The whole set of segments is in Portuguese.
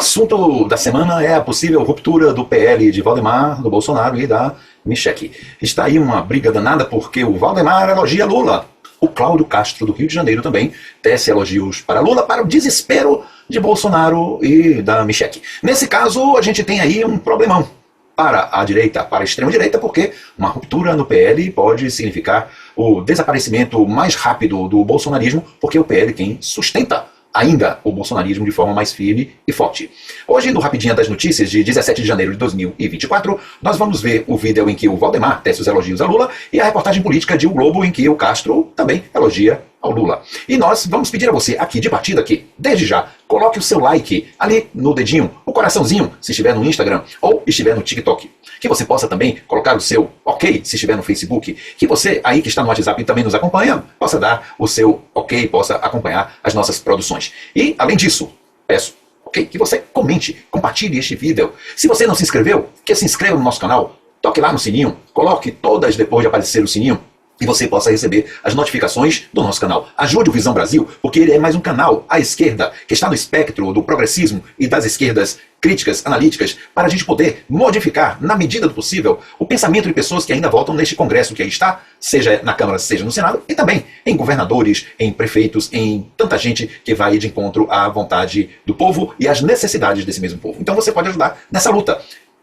assunto da semana é a possível ruptura do PL de Valdemar, do Bolsonaro e da Michelle. Está aí uma briga danada porque o Valdemar elogia Lula. O Cláudio Castro, do Rio de Janeiro, também tece elogios para Lula, para o desespero de Bolsonaro e da Michelle. Nesse caso, a gente tem aí um problemão para a direita, para a extrema-direita, porque uma ruptura no PL pode significar o desaparecimento mais rápido do bolsonarismo, porque o PL quem sustenta ainda o bolsonarismo de forma mais firme e forte. Hoje, no Rapidinha das Notícias, de 17 de janeiro de 2024, nós vamos ver o vídeo em que o Valdemar tece os elogios a Lula e a reportagem política de O Globo em que o Castro também elogia ao Lula. E nós vamos pedir a você aqui, de partida aqui, desde já, coloque o seu like ali no dedinho, o coraçãozinho, se estiver no Instagram ou estiver no TikTok. Que você possa também colocar o seu ok, se estiver no Facebook. Que você aí que está no WhatsApp e também nos acompanha, possa dar o seu ok, possa acompanhar as nossas produções. E, além disso, peço, ok, que você comente, compartilhe este vídeo. Se você não se inscreveu, que se inscreva no nosso canal, toque lá no sininho, coloque todas depois de aparecer o sininho, e você possa receber as notificações do nosso canal. Ajude o Visão Brasil, porque ele é mais um canal à esquerda, que está no espectro do progressismo e das esquerdas críticas, analíticas, para a gente poder modificar, na medida do possível, o pensamento de pessoas que ainda votam neste Congresso que aí está, seja na Câmara, seja no Senado, e também em governadores, em prefeitos, em tanta gente que vai de encontro à vontade do povo e às necessidades desse mesmo povo. Então você pode ajudar nessa luta.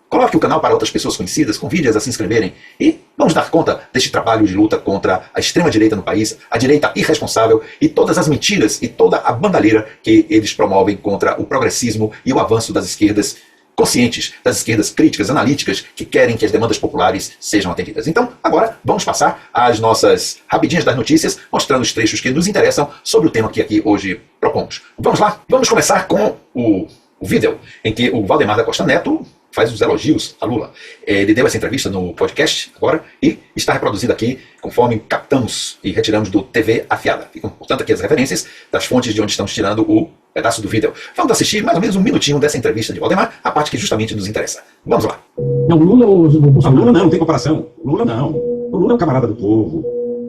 Coloque o canal para outras pessoas conhecidas, convide-as a se inscreverem e vamos dar conta deste trabalho de luta contra a extrema-direita no país, a direita irresponsável e todas as mentiras e toda a bandalheira que eles promovem contra o progressismo e o avanço das esquerdas conscientes, das esquerdas críticas, analíticas, que querem que as demandas populares sejam atendidas. Então, agora, vamos passar às nossas rapidinhas das notícias, mostrando os trechos que nos interessam sobre o tema que aqui hoje propomos. Vamos lá? Vamos começar com o vídeo em que o Valdemar da Costa Neto faz os elogios a Lula. Ele deu essa entrevista no podcast agora e está reproduzido aqui conforme captamos e retiramos do TV Afiada. Ficam, portanto, aqui as referências das fontes de onde estamos tirando o pedaço do vídeo. Vamos assistir mais ou menos um minutinho dessa entrevista de Valdemar, a parte que justamente nos interessa. Vamos lá. Não, Lula ou o Bolsonaro? Lula não tem comparação. Lula não. O Lula é um camarada do povo.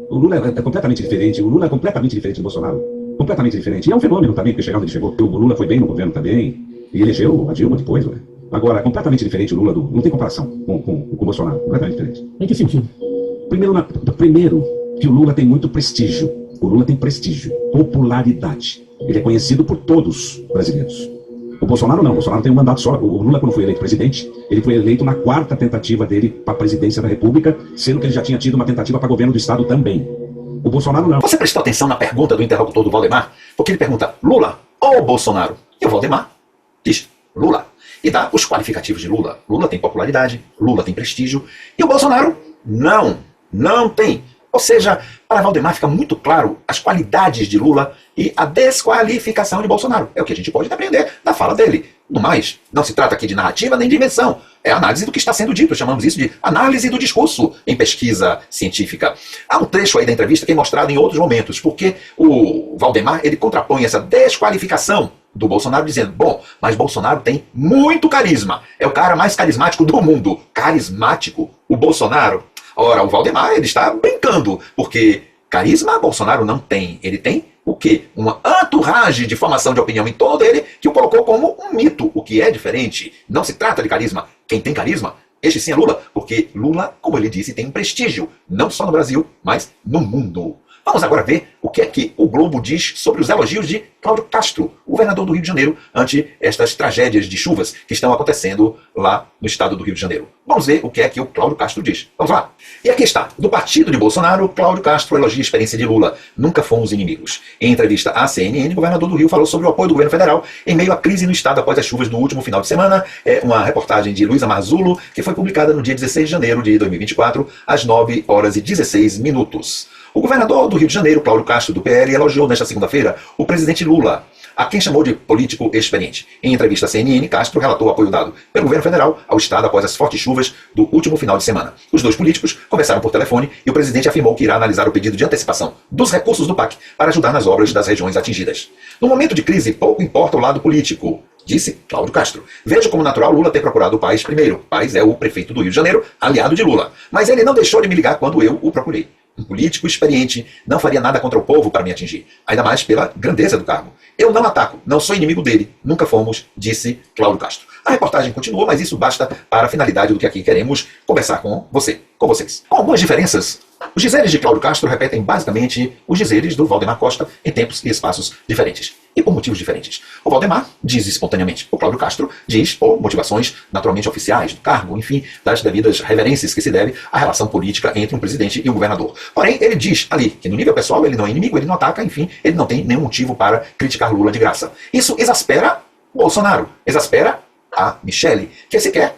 O Lula é completamente diferente. O Lula é completamente diferente do Bolsonaro. Completamente diferente. E é um fenômeno também, porque chegar onde ele chegou. O Lula foi bem no governo também. E elegeu a Dilma depois, né? Agora, é completamente diferente o Lula do... Não tem comparação com o Bolsonaro. Completamente diferente. Em que sentido? Primeiro, que o Lula tem muito prestígio. O Lula tem prestígio, popularidade. Ele é conhecido por todos os brasileiros. O Bolsonaro não. O Bolsonaro tem um mandato só. O Lula, quando foi eleito presidente, ele foi eleito na 4ª tentativa dele para a presidência da República, sendo que ele já tinha tido uma tentativa para governo do Estado também. O Bolsonaro não. Você prestou atenção na pergunta do interlocutor do Valdemar? Porque ele pergunta Lula ou Bolsonaro? E o Valdemar diz Lula. E dá os qualificativos de Lula. Lula tem popularidade, Lula tem prestígio, e o Bolsonaro não tem. Ou seja, para Valdemar fica muito claro as qualidades de Lula e a desqualificação de Bolsonaro. É o que a gente pode aprender da fala dele. No mais, não se trata aqui de narrativa nem de invenção. É análise do que está sendo dito. Chamamos isso de análise do discurso em pesquisa científica. Há um trecho aí da entrevista que é mostrado em outros momentos, porque o Valdemar ele contrapõe essa desqualificação do Bolsonaro dizendo, bom, mas Bolsonaro tem muito carisma. É o cara mais carismático do mundo. Carismático? O Bolsonaro? Ora, o Valdemar ele está brincando, porque carisma Bolsonaro não tem. Ele tem o quê? Uma entourage de formação de opinião em torno dele que o colocou como um mito, o que é diferente. Não se trata de carisma. Quem tem carisma, este sim é Lula, porque Lula, como ele disse, tem um prestígio, não só no Brasil, mas no mundo. Vamos agora ver o que é que o Globo diz sobre os elogios de Cláudio Castro, o governador do Rio de Janeiro, ante estas tragédias de chuvas que estão acontecendo lá no estado do Rio de Janeiro. Vamos ver o que é que o Cláudio Castro diz. Vamos lá. E aqui está. Do partido de Bolsonaro, Cláudio Castro elogia a experiência de Lula. Nunca fomos inimigos. Em entrevista à CNN, o governador do Rio falou sobre o apoio do governo federal em meio à crise no estado após as chuvas do último final de semana. É uma reportagem de Luísa Marzullo, que foi publicada no dia 16 de janeiro de 2024, às 9h16. O governador do Rio de Janeiro, Cláudio Castro, do PL, elogiou nesta segunda-feira o presidente Lula, a quem chamou de político experiente. Em entrevista à CNN, Castro relatou o apoio dado pelo governo federal ao estado após as fortes chuvas do último final de semana. Os dois políticos conversaram por telefone e o presidente afirmou que irá analisar o pedido de antecipação dos recursos do PAC para ajudar nas obras das regiões atingidas. No momento de crise, pouco importa o lado político, disse Cláudio Castro. Vejo como natural Lula ter procurado o Paes primeiro. Paes é o prefeito do Rio de Janeiro, aliado de Lula. Mas ele não deixou de me ligar quando eu o procurei. Um político experiente não faria nada contra o povo para me atingir, ainda mais pela grandeza do cargo. Eu não ataco, não sou inimigo dele, nunca fomos, disse Cláudio Castro. A reportagem continua, mas isso basta para a finalidade do que aqui queremos conversar com vocês. Com algumas diferenças. Os dizeres de Cláudio Castro repetem basicamente os dizeres do Valdemar Costa em tempos e espaços diferentes. E por motivos diferentes. O Valdemar diz espontaneamente. O Cláudio Castro diz por motivações naturalmente oficiais do cargo, enfim, das devidas reverências que se deve à relação política entre um presidente e um governador. Porém, ele diz ali que no nível pessoal ele não é inimigo, ele não ataca, enfim, ele não tem nenhum motivo para criticar Lula de graça. Isso exaspera Bolsonaro, exaspera a Michele, que se quer,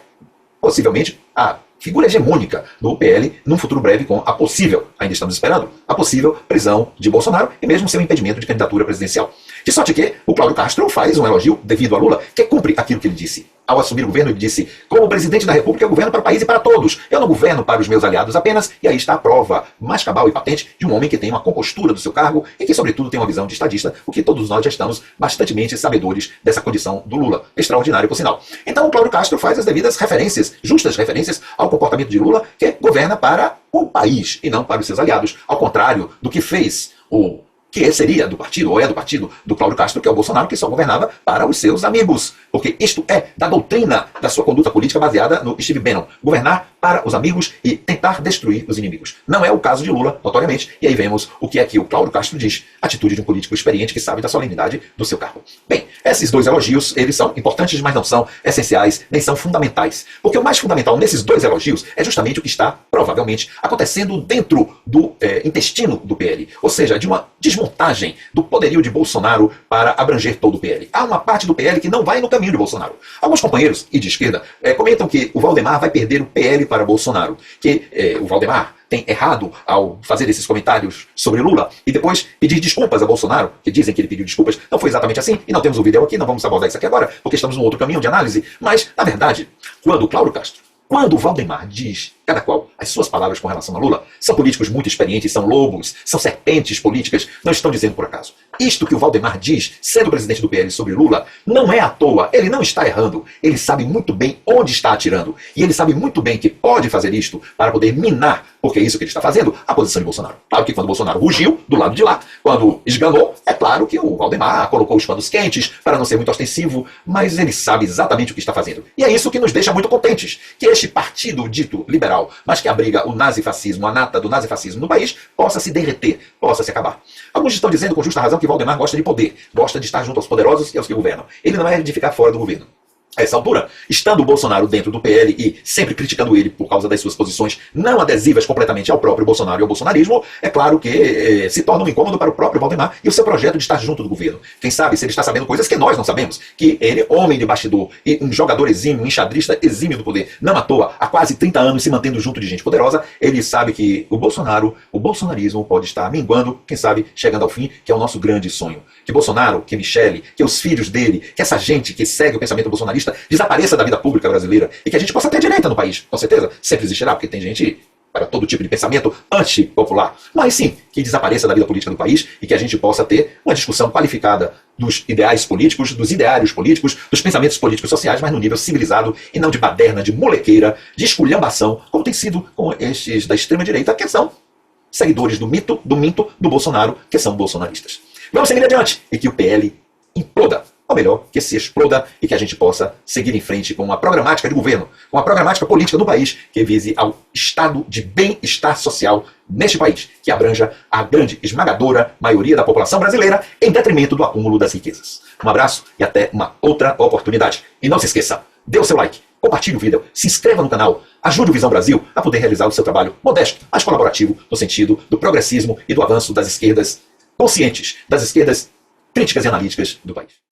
possivelmente, a figura hegemônica do PL num futuro breve com a possível, ainda estamos esperando, a possível prisão de Bolsonaro e mesmo seu impedimento de candidatura presidencial. De sorte que o Cláudio Castro faz um elogio devido a Lula, que cumpre aquilo que ele disse. Ao assumir o governo, ele disse: como presidente da República, eu governo para o país e para todos. Eu não governo para os meus aliados apenas. E aí está a prova mais cabal e patente de um homem que tem uma compostura do seu cargo e que, sobretudo, tem uma visão de estadista, o que todos nós já estamos bastantemente sabedores dessa condição do Lula. Extraordinário, por sinal. Então, o Cláudio Castro faz as devidas referências, justas referências ao comportamento de Lula, que governa para o país e não para os seus aliados. Ao contrário do que fez o que seria do partido, ou é do partido do Cláudio Castro, que é o Bolsonaro, que só governava para os seus amigos. Porque isto é da doutrina da sua conduta política baseada no Steve Bannon. Governar para os amigos e tentar destruir os inimigos. Não é o caso de Lula, notoriamente. E aí vemos o que é que o Cláudio Castro diz. Atitude de um político experiente que sabe da solenidade do seu cargo. Bem, esses dois elogios, eles são importantes, mas não são essenciais, nem são fundamentais. Porque o mais fundamental nesses dois elogios é justamente o que está, provavelmente, acontecendo dentro do intestino do PL. Ou seja, de uma desmontagem do poderio de Bolsonaro para abranger todo o PL. Há uma parte do PL que não vai no caminho de Bolsonaro. Alguns companheiros, e de esquerda, comentam que o Valdemar vai perder o PL para Bolsonaro. Que o Valdemar tem errado ao fazer esses comentários sobre Lula e depois pedir desculpas a Bolsonaro, que dizem que ele pediu desculpas. Não foi exatamente assim, e não temos o vídeo aqui, não vamos abordar isso aqui agora, porque estamos num outro caminho de análise. Mas, na verdade, quando o Cláudio Castro, quando o Valdemar diz, cada qual, as suas palavras com relação a Lula, são políticos muito experientes, são lobos, são serpentes políticas, não estão dizendo por acaso. Isto que o Valdemar diz, sendo presidente do PL sobre Lula, não é à toa, ele não está errando, ele sabe muito bem onde está atirando, e ele sabe muito bem que pode fazer isto para poder minar, porque é isso que ele está fazendo, a posição de Bolsonaro. Claro que quando Bolsonaro rugiu, do lado de lá, quando esganou, é claro que o Valdemar colocou os panos quentes para não ser muito ostensivo, mas ele sabe exatamente o que está fazendo. E é isso que nos deixa muito contentes, que este partido dito liberal, mas que abriga o nazifascismo, a nata do nazifascismo no país, possa se derreter, possa se acabar. Alguns estão dizendo com justa razão que Valdemar gosta de poder, gosta de estar junto aos poderosos e aos que governam. Ele não é de ficar fora do governo. A essa altura, estando o Bolsonaro dentro do PL e sempre criticando ele por causa das suas posições não adesivas completamente ao próprio Bolsonaro e ao bolsonarismo, é claro que se torna um incômodo para o próprio Valdemar e o seu projeto de estar junto do governo. Quem sabe se ele está sabendo coisas que nós não sabemos, que ele, homem de bastidor e um jogador exímio, um enxadrista exímio do poder, não à toa, há quase 30 anos se mantendo junto de gente poderosa, ele sabe que o Bolsonaro, o bolsonarismo pode estar minguando, quem sabe chegando ao fim, que é o nosso grande sonho. Que Bolsonaro, que Michele, que os filhos dele, que essa gente que segue o pensamento bolsonarista desapareça da vida pública brasileira e que a gente possa ter direita no país, com certeza, sempre existirá, porque tem gente para todo tipo de pensamento antipopular, mas sim, que desapareça da vida política do país e que a gente possa ter uma discussão qualificada dos ideais políticos, dos ideários políticos, dos pensamentos políticos sociais, mas no nível civilizado e não de baderna, de molequeira, de esculhambação, como tem sido com estes da extrema-direita, que são seguidores do minto do Bolsonaro, que são bolsonaristas. Vamos seguir adiante e que o PL imploda. Ou melhor, que se exploda e que a gente possa seguir em frente com uma programática de governo, com uma programática política no país que vise ao estado de bem-estar social neste país, que abranja a grande, esmagadora maioria da população brasileira em detrimento do acúmulo das riquezas. Um abraço e até uma outra oportunidade. E não se esqueça, dê o seu like, compartilhe o vídeo, se inscreva no canal, ajude o Visão Brasil a poder realizar o seu trabalho modesto, mas colaborativo no sentido do progressismo e do avanço das esquerdas conscientes, das esquerdas críticas e analíticas do país.